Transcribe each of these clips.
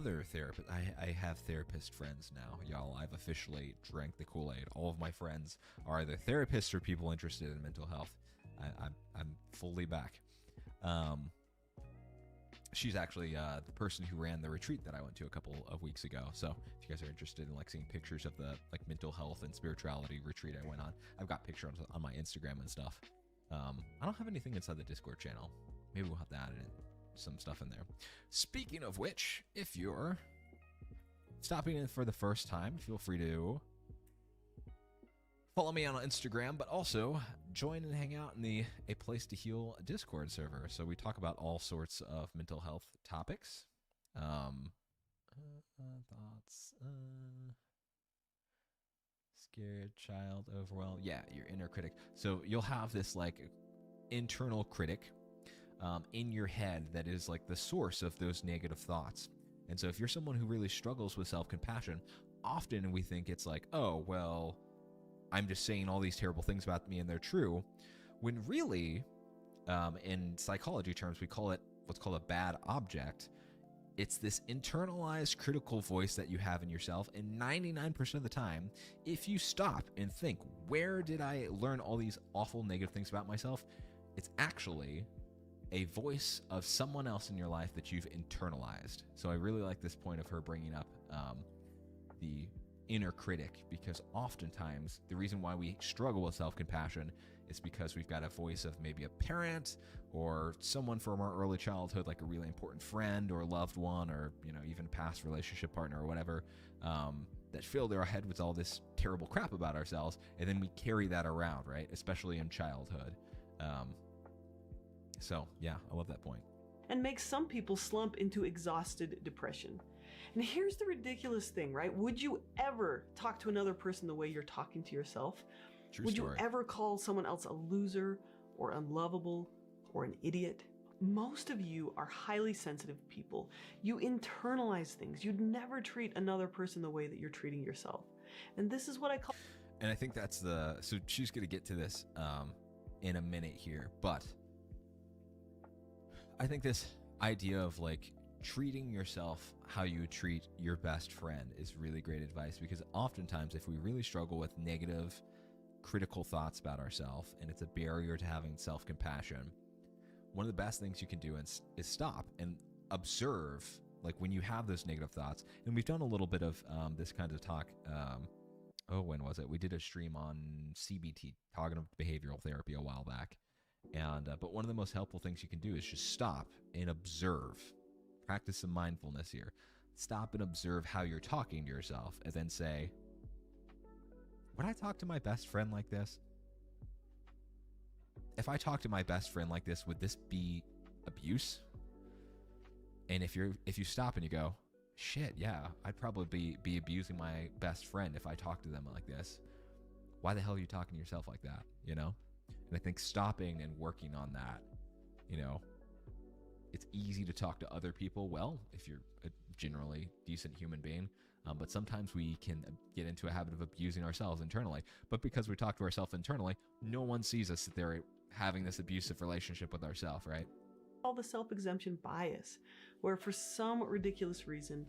other therapist. I have therapist friends now, y'all. I've officially drank the Kool-Aid. All of my friends are either therapists or people interested in mental health. I'm fully back. She's actually the person who ran the retreat that I went to a couple of weeks ago. So if you guys are interested in like seeing pictures of the like mental health and spirituality retreat I went on, I've got pictures on my Instagram and stuff. I don't have anything inside the Discord channel. Maybe we'll have to add in some stuff in there. Speaking of which, if you're stopping in for the first time, feel free to follow me on Instagram, but also join and hang out in the A Place to Heal Discord server. So we talk about all sorts of mental health topics. Thoughts. Scared, child, overwhelmed. Yeah, your inner critic. So you'll have this like internal critic in your head that is like the source of those negative thoughts. And so if you're someone who really struggles with self-compassion, often we think it's like, oh, well, I'm just saying all these terrible things about me and they're true. When really, in psychology terms, we call it what's called a bad object. It's this internalized critical voice that you have in yourself. And 99% of the time, if you stop and think, where did I learn all these awful negative things about myself? It's actually a voice of someone else in your life that you've internalized. So I really like this point of her bringing up the inner critic, because oftentimes the reason why we struggle with self-compassion is because we've got a voice of maybe a parent or someone from our early childhood, like a really important friend or loved one, or even past relationship partner or whatever, that filled our head with all this terrible crap about ourselves, and then we carry that around, right? Especially in childhood. So yeah, I love that point. And makes some people slump into exhausted depression. And here's the ridiculous thing, right? Would you ever talk to another person the way you're talking to yourself? True Would story. you ever call someone else a loser or unlovable or an idiot? Most of you are highly sensitive people. You internalize things. You'd never treat another person the way that you're treating yourself. And this is what I call... And I think that's so she's going to get to this in a minute here, but I think this idea of like treating yourself how you treat your best friend is really great advice, because oftentimes if we really struggle with negative critical thoughts about ourselves and it's a barrier to having self-compassion, one of the best things you can do is stop and observe, like when you have those negative thoughts. And we've done a little bit of this kind of talk. When was it? We did a stream on CBT, cognitive behavioral therapy, a while back. And but one of the most helpful things you can do is just stop and observe. Practice some mindfulness here. Stop and observe how you're talking to yourself, and then say, would I talk to my best friend like this? If I talk to my best friend like this, would this be abuse? And if you stop and you go, shit, yeah, I'd probably be abusing my best friend if I talk to them like this. Why the hell are you talking to yourself like that? And I think stopping and working on that, it's easy to talk to other people, well, if you're a generally decent human being, but sometimes we can get into a habit of abusing ourselves internally. But because we talk to ourselves internally, no one sees us that they're having this abusive relationship with ourselves, right? All the self-exemption bias, where for some ridiculous reason,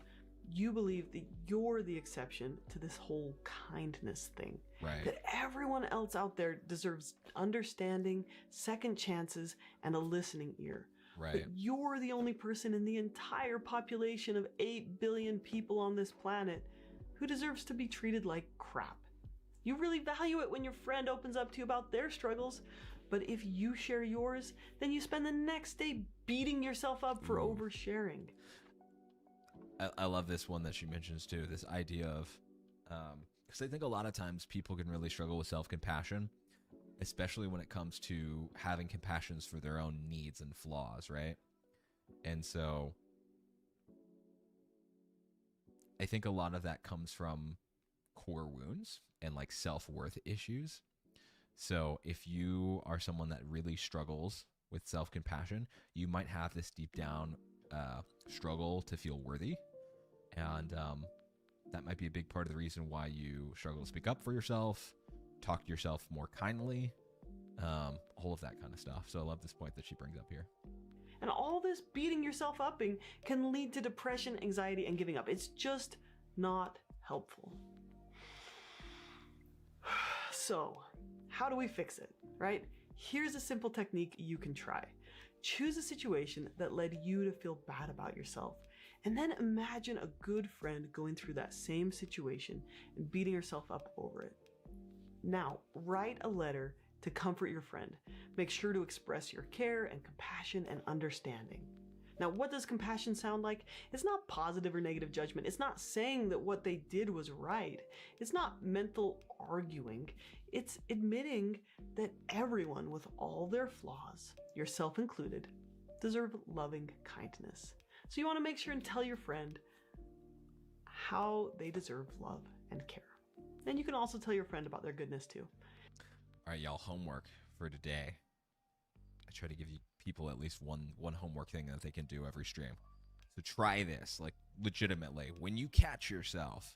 you believe that you're the exception to this whole kindness thing. Right. That everyone else out there deserves understanding, second chances, and a listening ear. Right. But you're the only person in the entire population of 8 billion people on this planet who deserves to be treated like crap. You really value it when your friend opens up to you about their struggles, but if you share yours, then you spend the next day beating yourself up for oversharing. I love this one that she mentions too, this idea of, because I think a lot of times people can really struggle with self-compassion, especially when it comes to having compassions for their own needs and flaws, right? And so I think a lot of that comes from core wounds and like self-worth issues. So if you are someone that really struggles with self-compassion, you might have this deep down struggle to feel worthy. And that might be a big part of the reason why you struggle to speak up for yourself, talk to yourself more kindly, all of that kind of stuff. So I love this point that she brings up here. And all this beating yourself upping can lead to depression, anxiety, and giving up. It's just not helpful. So, how do we fix it, right? Here's a simple technique you can try. Choose a situation that led you to feel bad about yourself, and then imagine a good friend going through that same situation and beating herself up over it. Now, write a letter to comfort your friend. Make sure to express your care and compassion and understanding. Now, what does compassion sound like? It's not positive or negative judgment. It's not saying that what they did was right. It's not mental arguing. It's admitting that everyone with all their flaws, yourself included, deserve loving kindness. So you want to make sure and tell your friend how they deserve love and care. And you can also tell your friend about their goodness too. All right, y'all, homework for today. I try to give you people at least one homework thing that they can do every stream. So try this, like, legitimately. When you catch yourself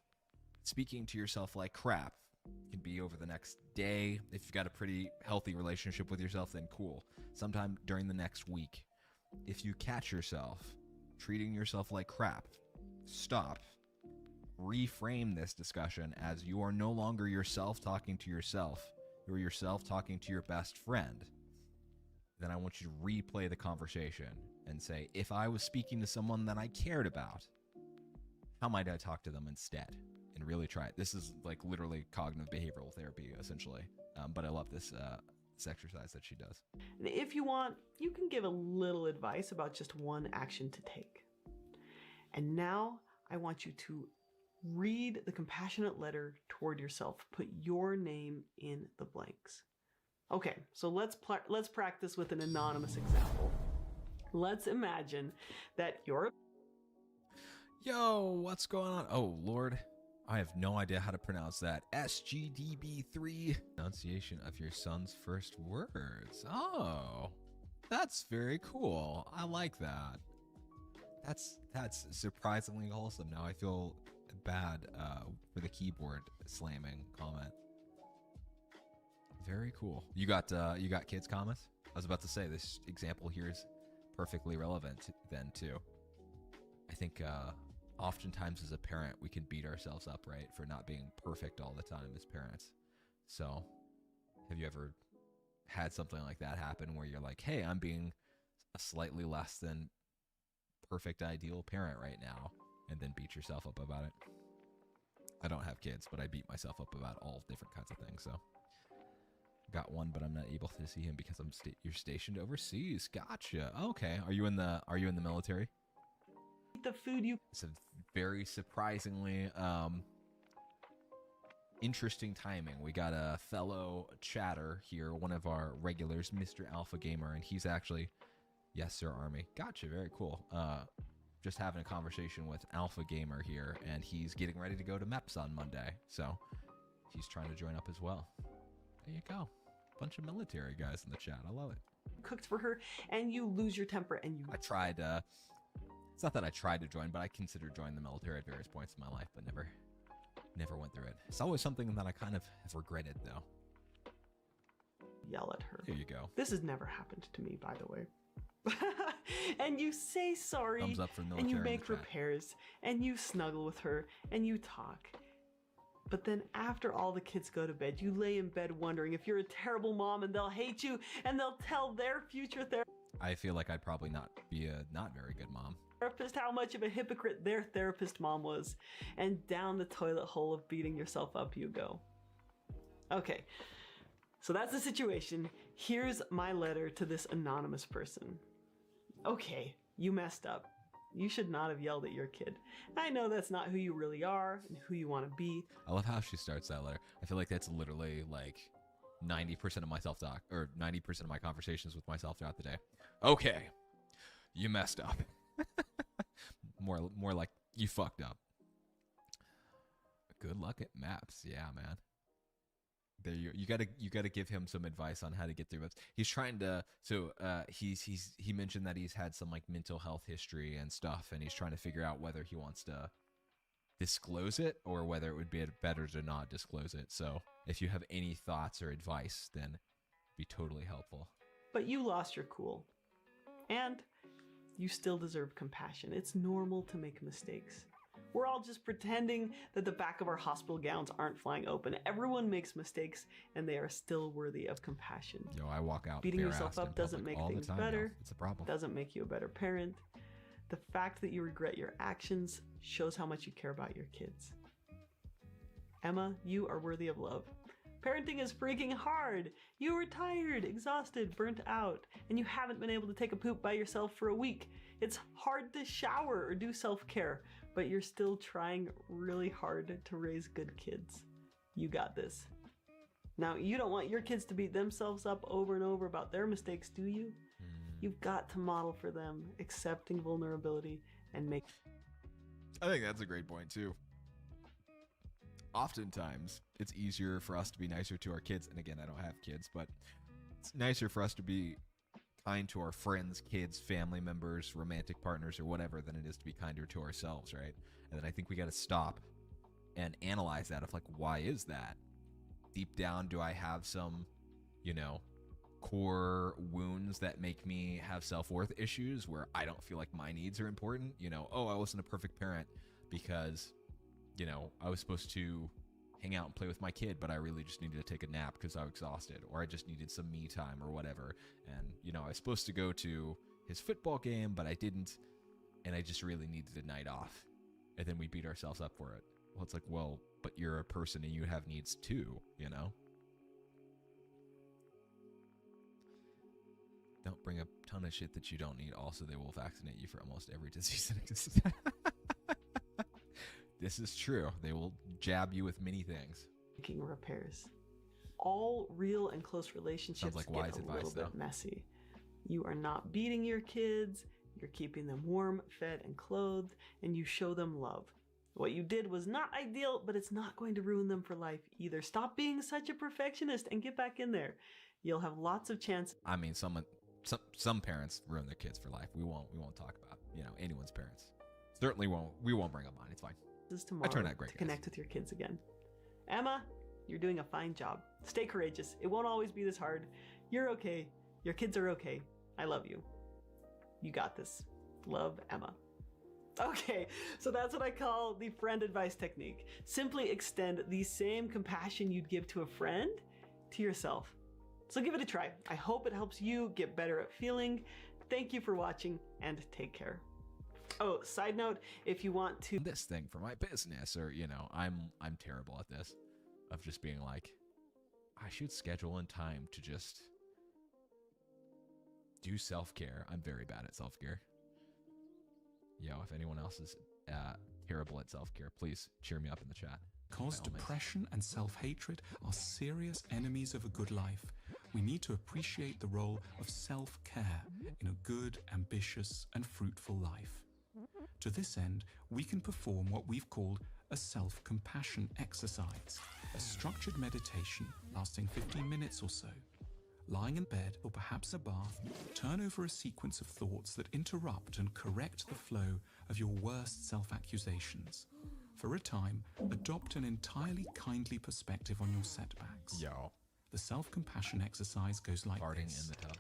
speaking to yourself like crap, it can be over the next day. If you've got a pretty healthy relationship with yourself, then cool. Sometime during the next week. If you catch yourself treating yourself like crap, stop. Reframe this discussion as you are no longer yourself talking to yourself. You're yourself talking to your best friend. Then I want you to replay the conversation and say, if I was speaking to someone that I cared about, how might I talk to them instead? And really try it. This is like literally cognitive behavioral therapy, essentially. But I love this exercise that she does. And if you want, you can give a little advice about just one action to take. And now I want you to read the compassionate letter toward yourself. Put your name in the blanks. Okay, so let's practice with an anonymous example. Let's imagine that you're... Yo, what's going on? Oh, Lord. I have no idea how to pronounce that. SGDB3. Pronunciation of your son's first words. Oh, that's very cool. I like that. That's surprisingly wholesome. Now I feel bad for the keyboard slamming comment. Very cool. You got kids comments? I was about to say this example here is perfectly relevant then too. I think oftentimes as a parent we can beat ourselves up, right, for not being perfect all the time as parents. So have you ever had something like that happen where you're like, hey, I'm being a slightly less than perfect ideal parent right now, and then beat yourself up about it? I don't have kids, but I beat myself up about all different kinds of things. So got one, but I'm not able to see him because you're stationed overseas. Gotcha. Okay. Are you in the military? The food you... It's a very surprisingly interesting timing. We got a fellow chatter here, one of our regulars, Mr. Alpha Gamer, and he's actually, yes, sir, Army. Gotcha. Very cool. Just having a conversation with Alpha Gamer here, and he's getting ready to go to MEPS on Monday, so he's trying to join up as well. There you go. Bunch of military guys in the chat. I love it. Cooked for her, and you lose your temper, and you... I tried, it's not that I tried to join, but I considered joining the military at various points in my life, but never went through it. It's always something that I kind of have regretted, though. Yell at her. There you go. This has never happened to me, by the way. And you say sorry, Thumbs up for the military and you in the make chat. repairs, and you snuggle with her, and you talk. But then after all the kids go to bed, you lay in bed wondering if you're a terrible mom, and they'll hate you, and they'll tell their future I feel like I'd probably not be a not very good mom. therapist how much of a hypocrite their therapist mom was, and down the toilet hole of beating yourself up you go. Okay, so that's the situation. Here's my letter to this anonymous person. Okay, you messed up. You should not have yelled at your kid. I know that's not who you really are and who you want to be. I love how she starts that letter. I feel like that's literally like 90% of my self-talk, or 90% of my conversations with myself throughout the day. Okay, you messed up. more like you fucked up. Good luck at maps. Yeah, man. There you gotta give him some advice on how to get through maps. He's trying to, so he mentioned that he's had some like mental health history and stuff, and he's trying to figure out whether he wants to disclose it or whether it would be better to not disclose it. So if you have any thoughts or advice, then it'd be totally helpful. But you lost your cool. And You still deserve compassion. It's normal to make mistakes. We're all just pretending that the back of our hospital gowns aren't flying open. Everyone makes mistakes, and they are still worthy of compassion. Yo, I walk out Beating yourself bare-assed in up doesn't public make all the things time better. now. It's a problem. Doesn't make you a better parent. The fact that you regret your actions shows how much you care about your kids. Emma, you are worthy of love. Parenting is freaking hard. You are tired, exhausted, burnt out, and you haven't been able to take a poop by yourself for a week. It's hard to shower or do self-care, but you're still trying really hard to raise good kids. You got this. Now, you don't want your kids to beat themselves up over and over about their mistakes, do you? You've got to model for them accepting vulnerability and make... I think that's a great point too. Oftentimes, it's easier for us to be nicer to our kids. And again, I don't have kids, but it's nicer for us to be kind to our friends, kids, family members, romantic partners, or whatever than it is to be kinder to ourselves, right? And then I think we got to stop and analyze that of like, why is that? Deep down, do I have some, core wounds that make me have self-worth issues where I don't feel like my needs are important? I wasn't a perfect parent because, I was supposed to hang out and play with my kid, but I really just needed to take a nap because I was exhausted, or I just needed some me time or whatever. And, I was supposed to go to his football game, but I didn't, and I just really needed a night off. And then we beat ourselves up for it. Well, it's like, well, but you're a person and you have needs too, Don't bring a ton of shit that you don't need. Also, they will vaccinate you for almost every disease that exists. This is true. They will jab you with many things. Making repairs. All real and close relationships like get wise a advice, little bit though. messy. You are not beating your kids. You're keeping them warm, fed, and clothed, and you show them love. What you did was not ideal, but it's not going to ruin them for life either. Stop being such a perfectionist and get back in there. You'll have lots of chances. I mean, some parents ruin their kids for life. We won't talk about anyone's parents. Certainly won't. We won't bring up mine. It's fine. Tomorrow I turned out great, to guys. connect with your kids again. Emma, you're doing a fine job. Stay courageous. It won't always be this hard. You're okay. Your kids are okay. I love you. You got this. Love, Emma. Okay, so that's what I call the friend advice technique. Simply extend the same compassion you'd give to a friend to yourself. So give it a try. I hope it helps you get better at feeling. Thank you for watching, and take care. Oh, side note, if you want to This thing for my business, or I'm terrible at this, of just being like, I should schedule in time to just do self-care. I'm very bad at self-care. If anyone else is terrible at self-care, please cheer me up in the chat. Because depression and self-hatred are serious enemies of a good life, we need to appreciate the role of self-care in a good, ambitious, and fruitful life. To this end, we can perform what we've called a self-compassion exercise, a structured meditation lasting 15 minutes or so. Lying in bed, or perhaps a bath, turn over a sequence of thoughts that interrupt and correct the flow of your worst self-accusations. For a time, adopt an entirely kindly perspective on your setbacks. Yo, The self-compassion exercise goes like farting this. in the tub.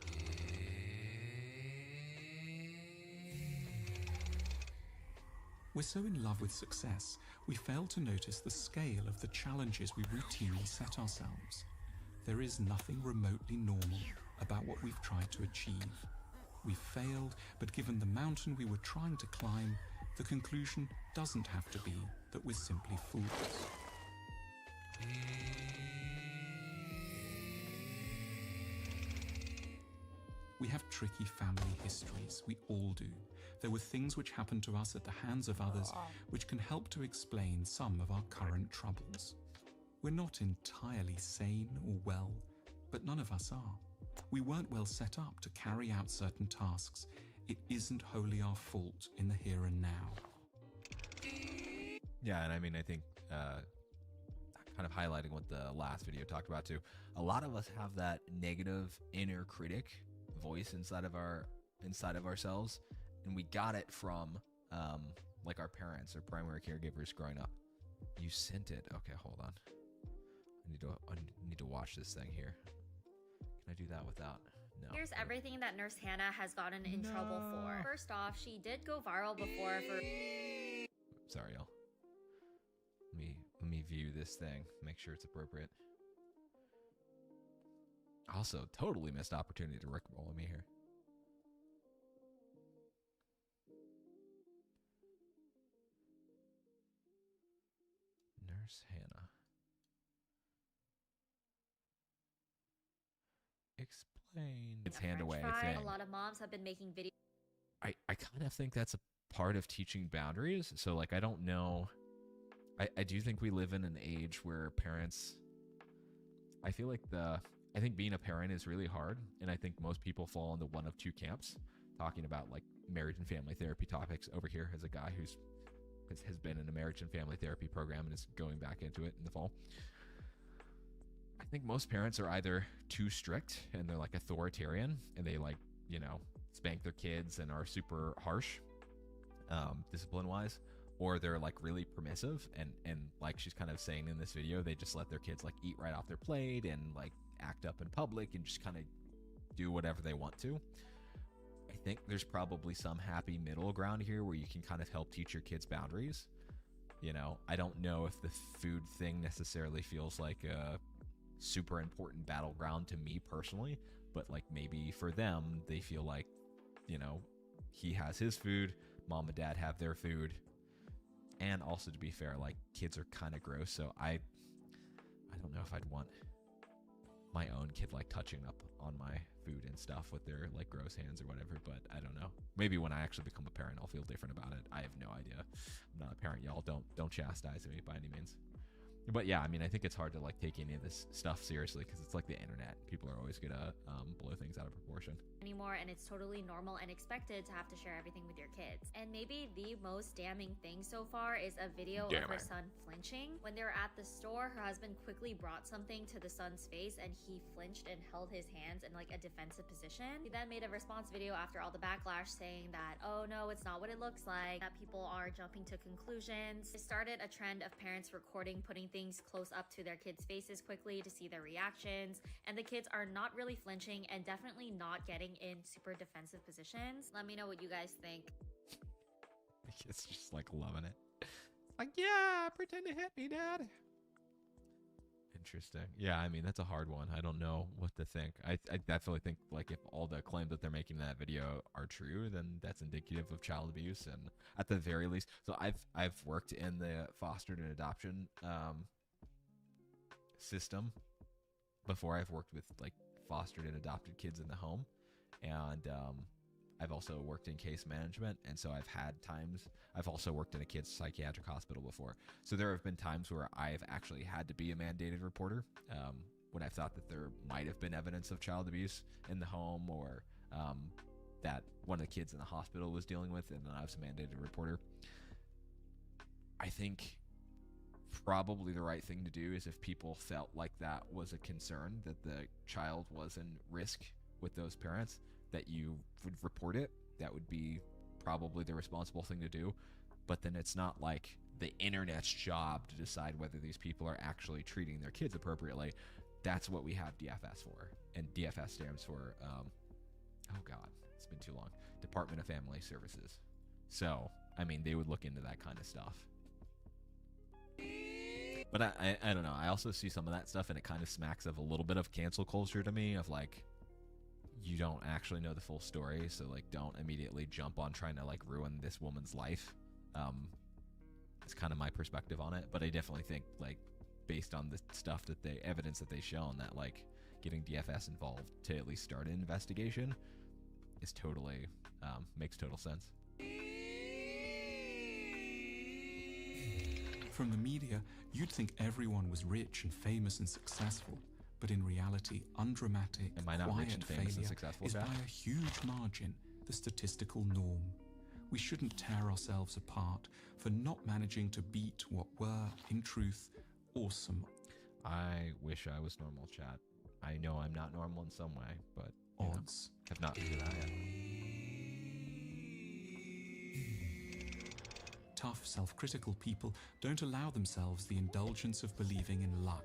We're so in love with success, we fail to notice the scale of the challenges we routinely set ourselves. There is nothing remotely normal about what we've tried to achieve. We've failed, but given the mountain we were trying to climb, the conclusion doesn't have to be that we're simply fools. We have tricky family histories, we all do. There were things which happened to us at the hands of others which can help to explain some of our current troubles. We're not entirely sane or well, but none of us are. We weren't well set up to carry out certain tasks. It isn't wholly our fault in the here and now. Yeah, and I mean, I think kind of highlighting what the last video talked about too. A lot of us have that negative inner critic voice inside of ourselves, and we got it from like our parents or primary caregivers growing up. You sent it. Okay, hold on. I need to watch this thing here. Can I do that without No. Here's everything that Nurse Hannah has gotten in trouble for. First off, she did go viral before for... Sorry, y'all. Let me view this thing. Make sure it's appropriate. Also, totally missed opportunity to rickroll me here. Nurse Hannah. Explain. It's hand away thing. A lot of moms have been making videos. I kind of think that's a part of teaching boundaries. So, like, I don't know. I do think we live in an age where parents... I feel like I think being a parent is really hard. And I think most people fall into one of two camps. Talking about, like, marriage and family therapy topics over here as a guy who's has been in a marriage and family therapy program and is going back into it in the fall. I think most parents are either too strict and they're like authoritarian and they like, you know, spank their kids and are super harsh, discipline wise, or they're like really permissive and like she's kind of saying in this video, they just let their kids like eat right off their plate and like act up in public and just kind of do whatever they want to. I think there's probably some happy middle ground here where you can kind of help teach your kids boundaries. You know, I don't know if the food thing necessarily feels like a super important battleground to me personally, but like maybe for them, they feel like, you know, he has his food, mom and dad have their food. And also, to be fair, like kids are kind of gross. So I don't know if I'd want my own kid like touching up on my food and stuff with their like gross hands or whatever, but I don't know. Maybe when I actually become a parent, I'll feel different about it. I have no idea. I'm not a parent, y'all. Don't chastise me by any means. But yeah, I mean, I think it's hard to like take any of this stuff seriously because it's like the internet. People are always gonna blow things out of proportion anymore, and it's totally normal and expected to have to share everything with your kids. And maybe the most damning thing so far is a video of her son flinching. When they were at the store, her husband quickly brought something to the son's face and he flinched and held his hands in like a defensive position. He then made a response video after all the backlash saying that, oh no, it's not what it looks like, that people are jumping to conclusions. It started a trend of parents recording, putting things close up to their kids' faces quickly to see their reactions, and the kids are not really flinching and definitely not getting in super defensive positions. Let me know what you guys think. It's just like loving it. Like, yeah, pretend to hit me, dad. Interesting. Yeah, I mean, that's a hard one. I don't know what to think. I definitely think like if all the claims that they're making in that video are true, then that's indicative of child abuse. And at the very least, so I've worked in the fostered and adoption system before. I've worked with like fostered and adopted kids in the home, and I've also worked in case management, and so I've also worked in a kids psychiatric hospital before. So there have been times where I've actually had to be a mandated reporter when I thought that there might have been evidence of child abuse in the home, or that one of the kids in the hospital was dealing with, and then I was a mandated reporter. I think probably the right thing to do is if people felt like that was a concern, that the child was in risk with those parents, that you would report it. That would be probably the responsible thing to do. But then it's not like the internet's job to decide whether these people are actually treating their kids appropriately. That's what we have DFS for. And DFS stands for, oh God, it's been too long. Department of Family Services. So, I mean, they would look into that kind of stuff. But I don't know. I also see some of that stuff and it kind of smacks of a little bit of cancel culture to me, of like, you don't actually know the full story, so like don't immediately jump on trying to like ruin this woman's life. It's kind of my perspective on it, but I definitely think like based on the stuff that evidence that they've shown, that like getting DFS involved to at least start an investigation is totally makes total sense. From the media, you'd think everyone was rich and famous and successful. But in reality, undramatic, Am I not rich and famous and successful, is by a huge margin the statistical norm. We shouldn't tear ourselves apart for not managing to beat what were, in truth, awesome. I wish I was normal, chat. I know I'm not normal in some way, but odds have not figured that yet. Tough, self-critical people don't allow themselves the indulgence of believing in luck.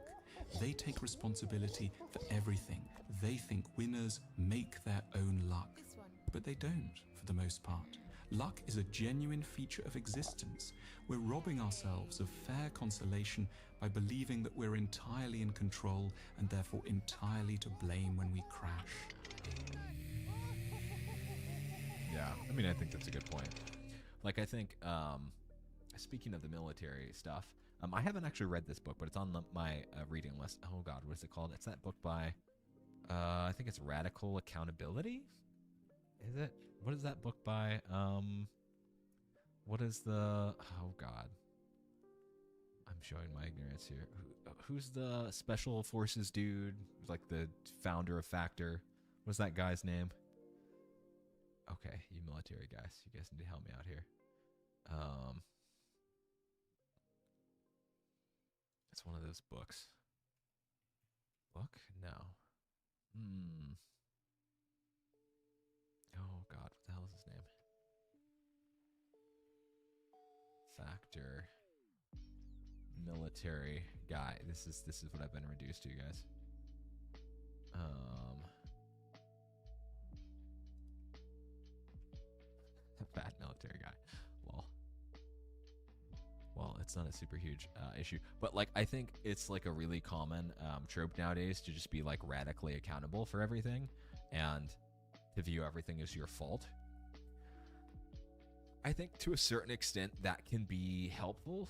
They take responsibility for everything. They think winners make their own luck. But they don't, for the most part. Luck is a genuine feature of existence. We're robbing ourselves of fair consolation by believing that we're entirely in control and therefore entirely to blame when we crash. Yeah, I mean, I think that's a good point. Like, I think, speaking of the military stuff, I haven't actually read this book, but it's on my reading list. Oh God, what is it called? It's that book by, I think it's Radical Accountability? Is it? What is that book by? What is the? Oh God, I'm showing my ignorance here. Who's the special forces dude? Like the founder of Factor. What's that guy's name? Okay, you military guys, you guys need to help me out here. It's one of those books. Book? No. Oh God, what the hell is his name? Factor. Military guy. This is what I've been reduced to, guys. Fat military guy. Well, it's not a super huge issue, but like I think it's like a really common trope nowadays to just be like radically accountable for everything and to view everything as your fault. I think to a certain extent that can be helpful,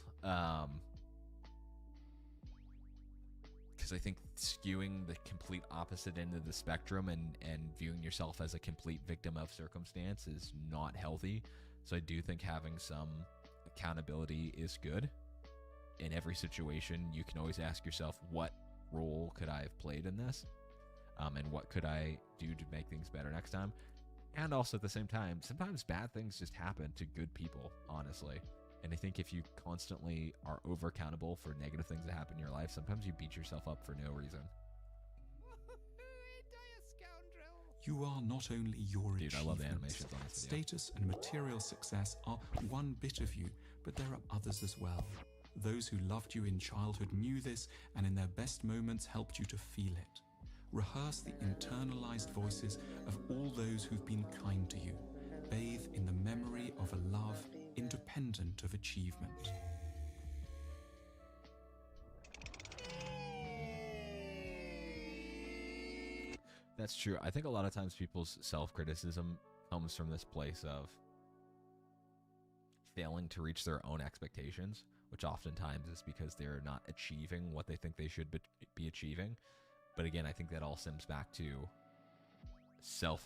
because I think skewing the complete opposite end of the spectrum and viewing yourself as a complete victim of circumstance is not healthy. So I do think having some accountability is good. In every situation, you can always ask yourself, what role could I have played in this? And what could I do to make things better next time? And also at the same time, sometimes bad things just happen to good people, honestly. And I think if you constantly are over accountable for negative things that happen in your life, sometimes you beat yourself up for no reason. You are not only your Dude, I love the achievements. animations on this video. Status and material success are one bit of you, but there are others as well. Those who loved you in childhood knew this, and in their best moments helped you to feel it. Rehearse the internalized voices of all those who've been kind to you. Bathe in the memory of a love independent of achievement. That's true. I think a lot of times people's self-criticism comes from this place of failing to reach their own expectations, which oftentimes is because they're not achieving what they think they should be achieving. But again, I think that all stems back to self